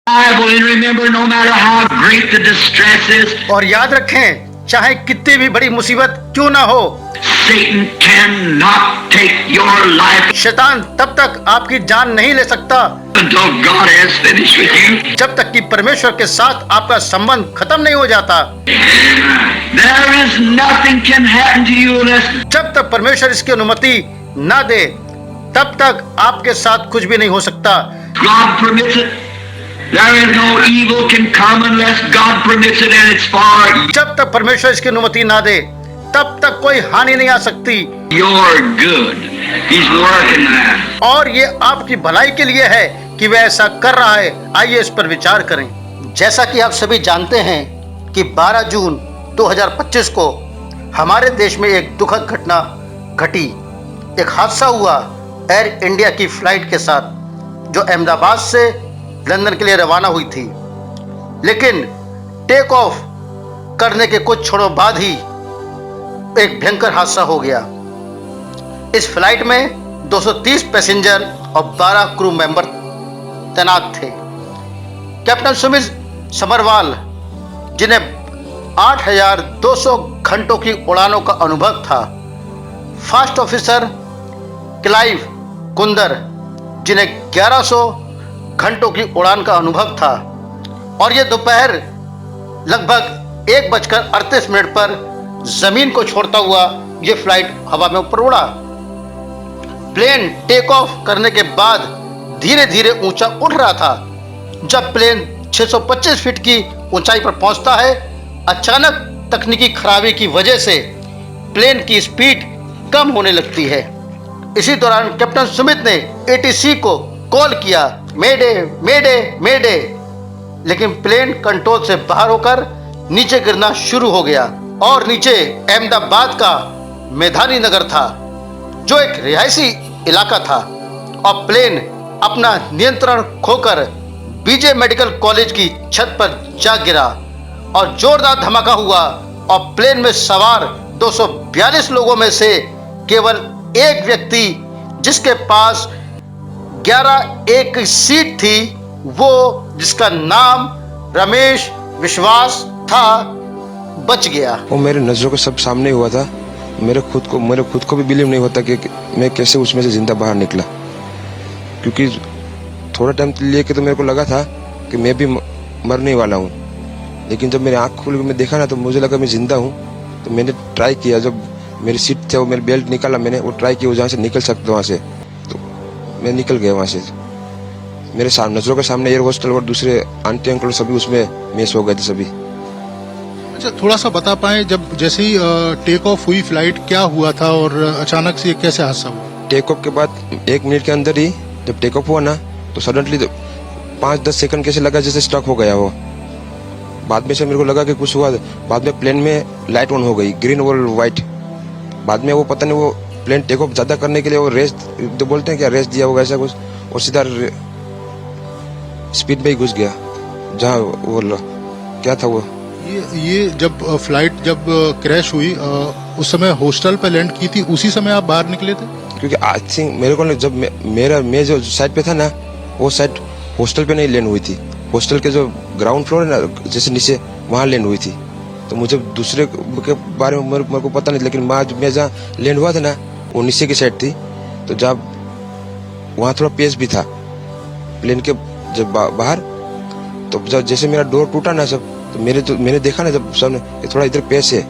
And remember, no matter how great the distress is, और याद रखें, चाहे कितनी भी बड़ी मुसीबत क्यों ना हो, Satan cannot take your life शैतान तब तक आपकी जान नहीं ले सकता until God has finished with you. जब तक कि परमेश्वर के साथ आपका संबंध खत्म नहीं हो जाता। There is nothing can happen to you unless जब तक परमेश्वर इसकी अनुमति ना दे, तब तक आपके साथ कुछ भी नहीं हो सकता। God permits it. There is no evil can come unless God permits it, and it's for जब तक परमेश्वर इसकी अनुमति ना दे, तब तक कोई हानि नहीं आ सकती। your good. He's working that. और ये आपकी भलाई के लिए है कि वह ऐसा कर रहा है। आइए इस पर विचार करें। जैसा कि आप सभी जानते हैं कि 12 जून 2025 को हमारे देश में एक दुखद घटना घटी। एक हादसा हुआ एयर इंडिया की फ्लाइट के साथ, जो अहमदाबाद से लंदन के लिए रवाना हुई थी। लेकिन टेक ऑफ करने के कुछ क्षणों बाद ही एक भयंकर हादसा हो गया। इस फ्लाइट में 230 पैसेंजर और 12 क्रू मेंबर तैनात थे। कैप्टन सुमित समरवाल, जिन्हें 8,200 घंटों की उड़ानों का अनुभव था, फर्स्ट ऑफिसर क्लाइव कुंदर, जिन्हें 1100 घंटों की उड़ान का अनुभव था, और ये दोपहर लगभग 1:38 पर जमीन को छोड़ता हुआ ये फ्लाइट हवा में ऊपर उड़ा। प्लेन टेक ऑफ करने के बाद धीरे धीरे ऊंचा उठ रहा था। जब प्लेन 625 फीट की ऊंचाई पर पहुंचता है, अचानक तकनीकी खराबी की वजह से प्लेन की स्पीड कम होने लगती है। इसी दौरान कैप्टन सुमित ने एटीसी को कॉल किया, मेडे मेडे मेडे, लेकिन प्लेन कंट्रोल से बाहर होकर नीचे गिरना शुरू हो गया। और नीचे अहमदाबाद का मैदानी नगर था, जो एक रिहायशी इलाका था, और प्लेन अपना नियंत्रण खोकर बीजे मेडिकल कॉलेज की छत पर जा गिरा और जोरदार धमाका हुआ, और प्लेन में सवार 242 लोगों में से केवल एक व्यक्ति, जिसके पास 11A की सीट थी, वो जिसका नाम रमेश विश्वास था, बच गया। वो मेरे नजरों के सब सामने हुआ था। मेरे खुद को भी बिलीव नहीं होता कि मैं कैसे उसमें से जिंदा बाहर निकला, क्योंकि थोड़ा टाइम लिए के तो मेरे को लगा था कि मैं भी मरने वाला हूँ। लेकिन जब मेरी आँख खुल के मैं देखा ना, तो मुझे लगा मैं जिंदा हूँ। तो मैंने ट्राई किया, जब मेरी सीट थे वो मेरी बेल्ट निकाला, मैंने वो ट्राई किया जहाँ से निकल सकता वहाँ से, तो मैं निकल गया वहाँ से। मेरे सामने नजरों के सामने एयर होस्टल और दूसरे आंटी अंकल सभी उसमें मेस हो गए थे सभी। अच्छा, थोड़ा सा बता पाएं, जब जैसे ही टेक ऑफ हुई फ्लाइट, क्या हुआ था और अचानक से कैसे हादसा हुआ? टेक ऑफ के बाद 1 मिनट के अंदर ही जब टेक ऑफ हुआ ना, तो सडनली 5-10 सेकंड कैसे लगा जैसे स्टक हो गया वो। बाद में से मेरे को लगा कि कुछ हुआ। बाद में प्लेन में लाइट ऑन हो गई, ग्रीन और व्हाइट। बाद में वो पता नहीं, वो प्लेन टेक ऑफ ज्यादा करने के लिए वो रेस जो बोलते हैं क्या, रेस दिया होगा ऐसा कुछ, और सीधा स्पीड में ही घुस गया जहाँ वो क्या था वो। ये जब फ्लाइट जब क्रैश हुई, उस समय हॉस्टल पे लैंड की थी, उसी समय आप बाहर निकले थे? क्योंकि आई थिंक मेरे को जब मैं जो साइड पे था ना, वो साइड हॉस्टल पे नहीं लैंड हुई थी। हॉस्टल के जो ग्राउंड फ्लोर है ना, जैसे नीचे, वहाँ लैंड हुई थी। तो मुझे दूसरे के बारे में मेरे को पता नहीं, लेकिन मैं जहाँ लैंड हुआ था ना, वो नीचे की साइड थी। तो जब वहाँ थोड़ा पेस भी था प्लेन के जब बाहर, तो जब जैसे मेरा डोर टूटा ना सब, तो मैंने देखा ना जब सब थोड़ा इधर पेस है,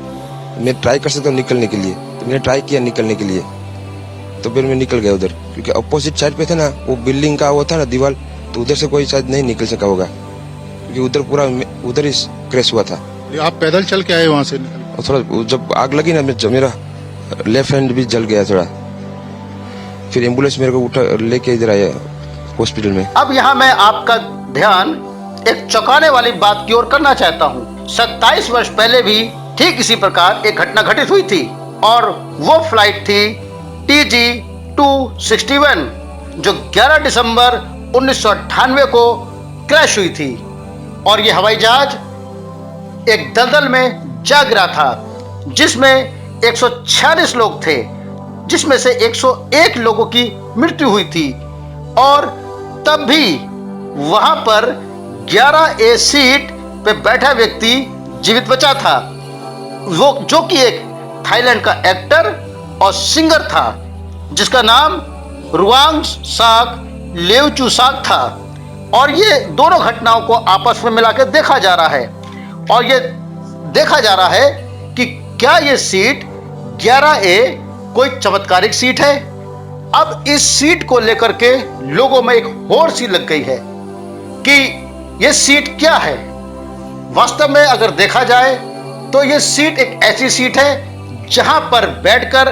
मैं ट्राई कर सकता हूँ निकलने के लिए। तो मैंने ट्राई किया निकलने के लिए, तो फिर मैं निकल गया उधर, क्योंकि अपोजिट साइड पे था ना वो बिल्डिंग का वो था ना दीवार, तो उधर से कोई शायद नहीं निकल सका होगा, क्योंकि उधर पूरा उधर ही क्रैश हुआ था। आप पैदल चल के आए वहाँ से? और थोड़ा जब आग लगी ना, मेरा लेफ्ट हैंड भी जल गया थोड़ा। फिर एम्बुलेंस मेरे को उठा लेके इधर आया हॉस्पिटल में। अब यहाँ मैं आपका ध्यान एक चौंकाने वाली बात की ओर करना चाहता हूँ। 27 वर्ष पहले भी ठीक इसी प्रकार एक घटना घटित हुई थी, और वो फ्लाइट थी TG261, जो 11 दिसंबर 1998 को क्रैश हुई थी। और ये हवाई जहाज एक दलदल में जा गिरा था, जिसमें 146 लोग थे, जिसमें से 101 लोगों की मृत्यु हुई थी। और तब भी वहां पर 11A सीट पे बैठा व्यक्ति जीवित बचा था, वो जो कि एक थाईलैंड का एक्टर और सिंगर था जिसका नाम रुआंग साक लेवचुसाक था। और ये दोनों घटनाओं को आपस में मिलाकर देखा जा रहा है और ये देखा जा रहा है कि क्या ये सीट 11A कोई चमत्कारिक सीट है। अब इस सीट को लेकर के लोगों में एक होड़ सी लग गई है कि ये सीट क्या है। वास्तव में अगर देखा जाए तो ये सीट एक ऐसी सीट है जहां पर बैठकर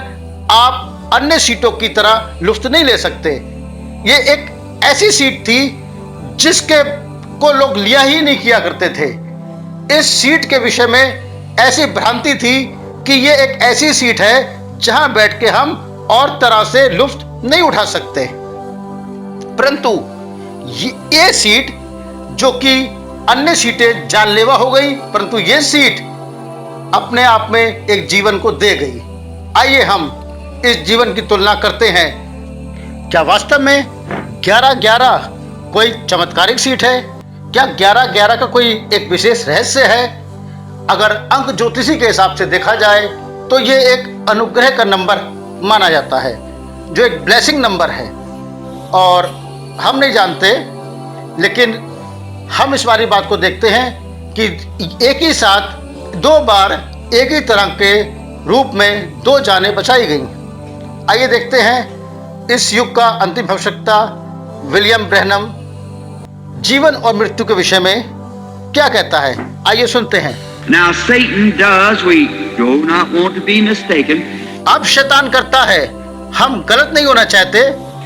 आप अन्य सीटों की तरह लुत्फ नहीं ले सकते। ये एक ऐसी सीट थी जिसके को लोग लिया ही नहीं किया करते थे। इस सीट के विषय में ऐसी भ्रांति थी कि ये एक ऐसी सीट है जहां बैठ के हम और तरह से लुत्फ नहीं उठा सकते। परंतु ये सीट जो कि अन्य सीटें जानलेवा हो गई, परंतु ये सीट अपने आप में एक जीवन को दे गई। आइए हम इस जीवन की तुलना करते हैं। क्या वास्तव में 11-11 कोई चमत्कारिक सीट है? क्या 11-11 का कोई एक विशेष रहस्य है? अगर अंक ज्योतिषी के हिसाब से देखा जाए तो ये एक अनुग्रह का नंबर माना जाता है, जो एक ब्लेसिंग नंबर है। और हम नहीं जानते, लेकिन हम इस वाली बात को देखते हैं कि एक ही साथ 2 बार एक ही तरह के रूप में 2 जानें बचाई गई। आइए देखते हैं इस युग का अंतिम भविष्यवक्ता विलियम ब्रैनम जीवन और मृत्यु के विषय में क्या कहता है। आइए सुनते हैं। Now Satan does, we do not want to be mistaken. अब शैतान करता है, हम गलत नहीं होना चाहते।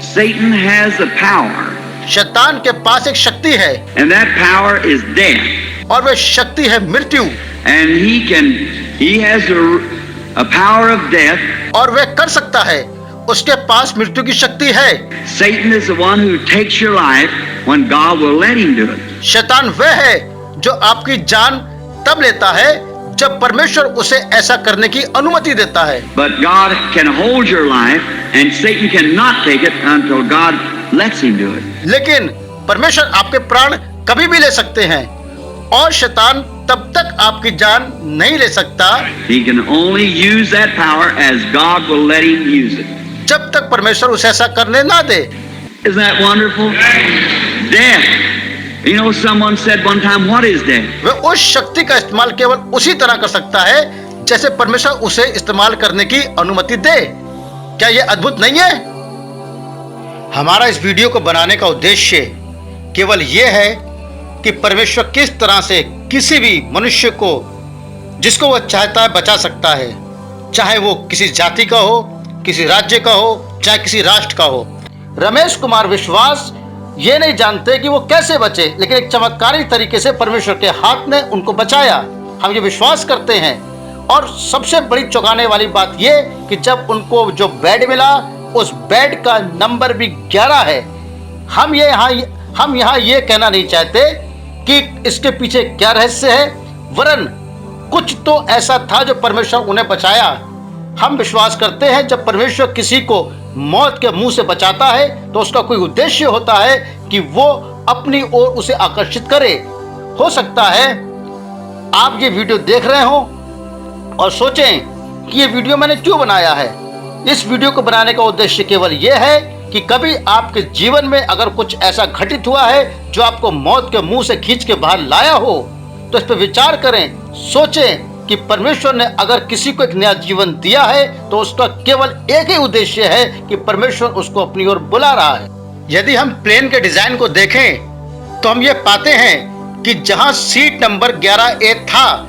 Satan has the power, शैतान के पास एक शक्ति है and that power is death. और वह शक्ति है मृत्यु। And he has a power of death. और वह कर सकता है, उसके पास मृत्यु की शक्ति है। Satan is the one who takes your life when God will let him do it. शैतान वह है जो आपकी जान तब लेता है जब परमेश्वर उसे ऐसा करने की अनुमति देता है। But God can hold your life and Satan cannot take it until God lets him do it. लेकिन परमेश्वर आपके प्राण कभी भी ले सकते हैं और शैतान तब तक आपकी जान नहीं ले सकता He can only use that power as God will let him use it. जब तक परमेश्वर उसे ऐसा करने ना दे। Isn't that wonderful? Death. You know, someone said one time, what is death? वह उस शक्ति का इस्तेमाल केवल उसी तरह कर सकता है जैसे परमेश्वर उसे इस्तेमाल करने की अनुमति दे। क्या यह अद्भुत नहीं है? हमारा इस वीडियो को बनाने का उद्देश्य केवल यह है कि परमेश्वर किस तरह से किसी भी मनुष्य को जिसको वह चाहता है बचा सकता है, चाहे वो किसी जाति का हो, किसी राज्य का हो, चाहे किसी राष्ट्र का हो। रमेश कुमार विश्वास ये नहीं जानते कि वो कैसे बचे, लेकिन एक चमत्कारी तरीके से परमेश्वर के हाथ ने उनको बचाया। हम ये विश्वास करते हैं। और सबसे बड़ी चौंकाने वाली बात ये कि जब उनको जो बेड मिला, उस बेड का नंबर भी 11 है। हम यहाँ ये कहना नहीं चाहते कि इसके पीछे क्या रहस्य है, वरन कुछ तो ऐसा था जो परमेश्वर उन्हें बचाया। हम विश्वास करते हैं जब परमेश्वर किसी को मौत के मुंह से बचाता है तो उसका कोई उद्देश्य होता है कि वो अपनी ओर उसे आकर्षित करे। हो सकता है आप ये वीडियो देख रहे हो और सोचें कि ये वीडियो मैंने क्यों बनाया है। इस वीडियो को बनाने का उद्देश्य केवल ये है कि कभी आपके जीवन में अगर कुछ ऐसा घटित हुआ है जो आपको मौत के मुंह से खींच के बाहर लाया हो, तो इस पर विचार करें, सोचें कि परमेश्वर ने अगर किसी को एक नया जीवन दिया है तो उसका केवल एक ही उद्देश्य है कि परमेश्वर उसको अपनी ओर बुला रहा है। यदि हम प्लेन के डिजाइन को देखें तो हम ये पाते हैं कि जहां सीट नंबर 11A था,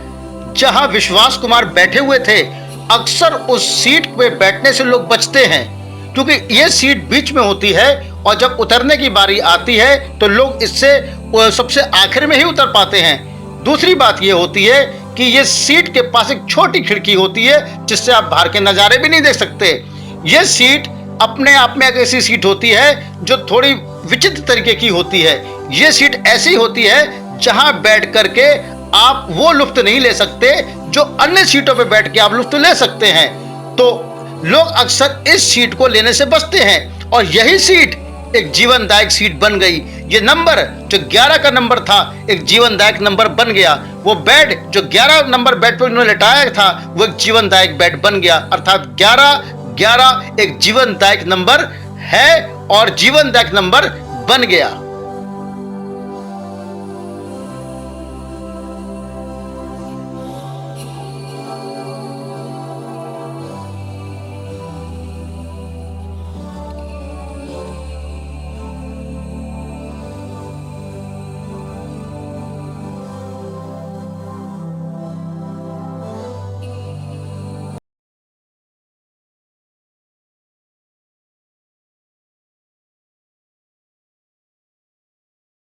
जहां विश्वास कुमार बैठे हुए थे, अक्सर उस सीट पे बैठने से लोग बचते हैं क्योंकि ये सीट बीच में होती है और जब उतरने की बारी आती है तो लोग इससे सबसे आखिर में ही उतर पाते हैं। दूसरी बात ये होती है कि ये सीट के पास एक छोटी खिड़की होती है जिससे आप बाहर के नज़ारे भी नहीं देख सकते। ये सीट अपने आप में एक ऐसी सीट होती है जो थोड़ी विचित्र तरीके की होती है। ये सीट ऐसी होती है जहां बैठ करके आप वो लुत्फ नहीं ले सकते जो अन्य सीटों पे बैठ के आप लुत्फ ले सकते हैं। तो लोग अक्सर इस सीट को लेने से बचते हैं और यही सीट एक जीवनदायक सीट बन गई। ये नंबर जो 11 का नंबर था एक जीवनदायक नंबर बन गया। वो बेड जो 11 नंबर बेड पर उन्होंने लेटाया था वो एक जीवनदायक बेड बन गया। अर्थात 11 एक जीवनदायक नंबर है और जीवनदायक नंबर बन गया।